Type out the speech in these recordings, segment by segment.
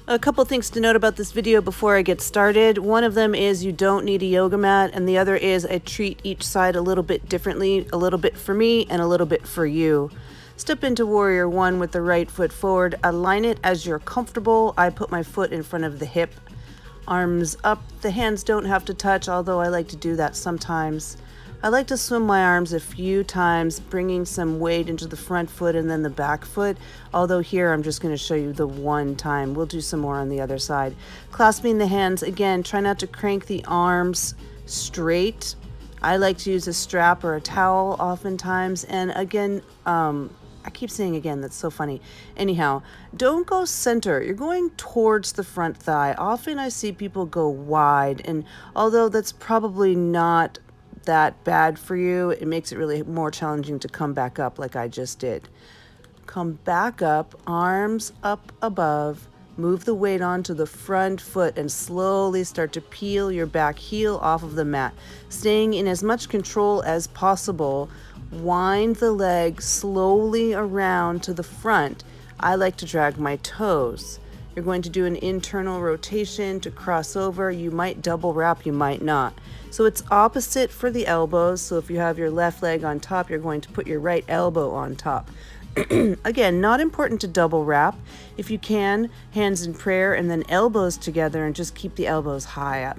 A couple things to note about this video before I get started. One of them is you don't need a yoga mat, and the other is I treat each side a little bit differently, a little bit for me and a little bit for you. Step into Warrior One with the right foot forward. Align it as you're comfortable. I put my foot in front of the hip. Arms up. The hands don't have to touch, although I like to do that sometimes. I like to swim my arms a few times, bringing some weight into the front foot and then the back foot, although here I'm just going to show you the one time. We'll do some more on the other side. Clasping the hands, again, try not to crank the arms straight. I like to use a strap or a towel oftentimes, and again, I keep saying again, that's so funny. Anyhow, don't go center. You're going towards the front thigh. Often I see people go wide, and although that's probably not that bad for you, it makes it really more challenging to come back up like I just did. Come back up, arms up above, move the weight onto the front foot and slowly start to peel your back heel off of the mat, staying in as much control as possible. Wind the leg slowly around to the front. I like to drag my toes. You're going to do an internal rotation to cross over. You might double wrap, you might not. So it's opposite for the elbows. So if you have your left leg on top, you're going to put your right elbow on top. Again, not important to double wrap. If you can, hands in prayer and then elbows together and just keep the elbows high up.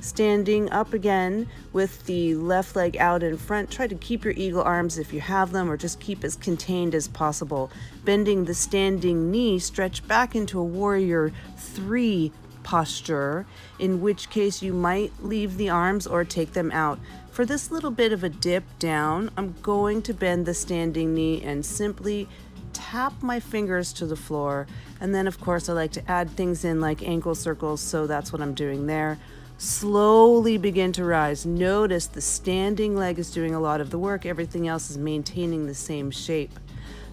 Standing up again with the left leg out in front. Try to keep your eagle arms if you have them, or just keep as contained as possible. Bending the standing knee, stretch back into a Warrior 3 posture, in which case you might leave the arms or take them out. For this little bit of a dip down, I'm going to bend the standing knee and simply tap my fingers to the floor. And then of course I like to add things in like ankle circles, so that's what I'm doing there. Slowly begin to rise. Notice the standing leg is doing a lot of the work. Everything else is maintaining the same shape.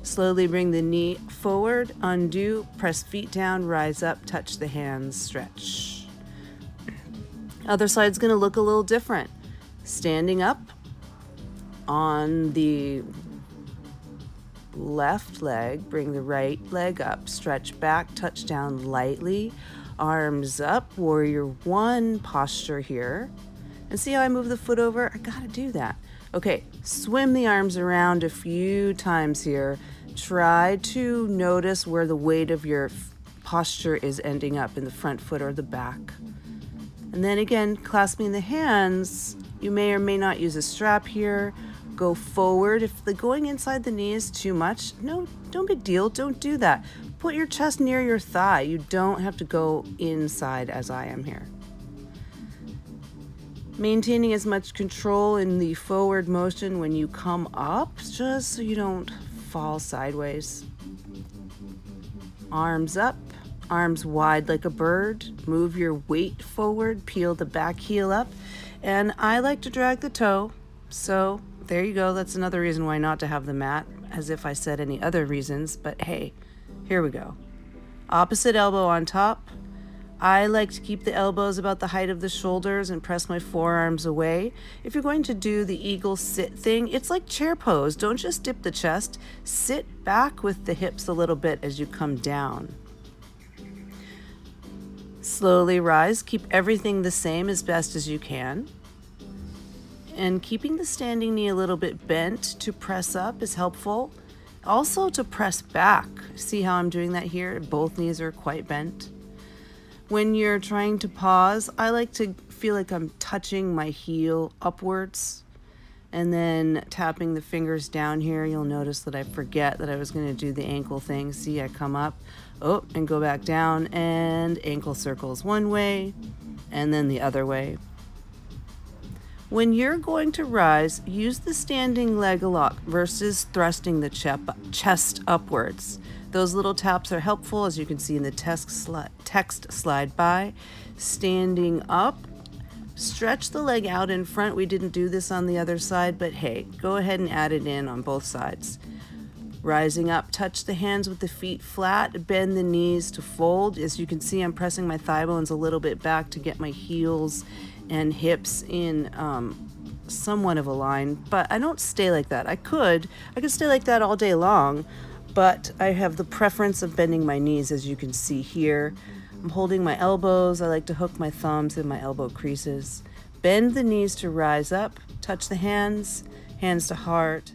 Slowly bring the knee forward, undo, press feet down, rise up, touch the hands, stretch. Other side's going to look a little different. Standing up on the left leg, bring the right leg up, stretch back, touch down lightly. Arms up, Warrior One posture here. And see how I move the foot over? I gotta do that. Okay, swim the arms around a few times here. Try to notice where the weight of your posture is ending up, in the front foot or the back. And then again, clasping the hands, you may or may not use a strap here. Go forward. If the going inside the knee is too much, no big deal, don't do that. Put your chest near your thigh. You don't have to go inside as I am here. Maintaining as much control in the forward motion when you come up, just so you don't fall sideways. Arms up, arms wide like a bird. Move your weight forward, peel the back heel up. And I like to drag the toe, so there you go. That's another reason why not to have the mat, as if I said any other reasons, but hey, here we go. Opposite elbow on top. I like to keep the elbows about the height of the shoulders and press my forearms away. If you're going to do the eagle sit thing, it's like chair pose. Don't just dip the chest. Sit back with the hips a little bit as you come down. Slowly rise. Keep everything the same as best as you can. And keeping the standing knee a little bit bent to press up is helpful. Also to press back. See how I'm doing that here? Both knees are quite bent. When you're trying to pause, I like to feel like I'm touching my heel upwards and then tapping the fingers down here. You'll notice that I forget that I was going to do the ankle thing. See, I come up, and go back down, and ankle circles one way and then the other way. When you're going to rise, use the standing leg lock versus thrusting the chest upwards. Those little taps are helpful, as you can see in the text slide by. Standing up, stretch the leg out in front. We didn't do this on the other side, but hey, go ahead and add it in on both sides. Rising up, touch the hands with the feet flat, bend the knees to fold. As you can see, I'm pressing my thigh bones a little bit back to get my heels and hips in somewhat of a line, but I don't stay like that. I could stay like that all day long, but I have the preference of bending my knees, as you can see here. I'm holding my elbows. I like to hook my thumbs in my elbow creases. Bend the knees to rise up, touch the hands, hands to heart,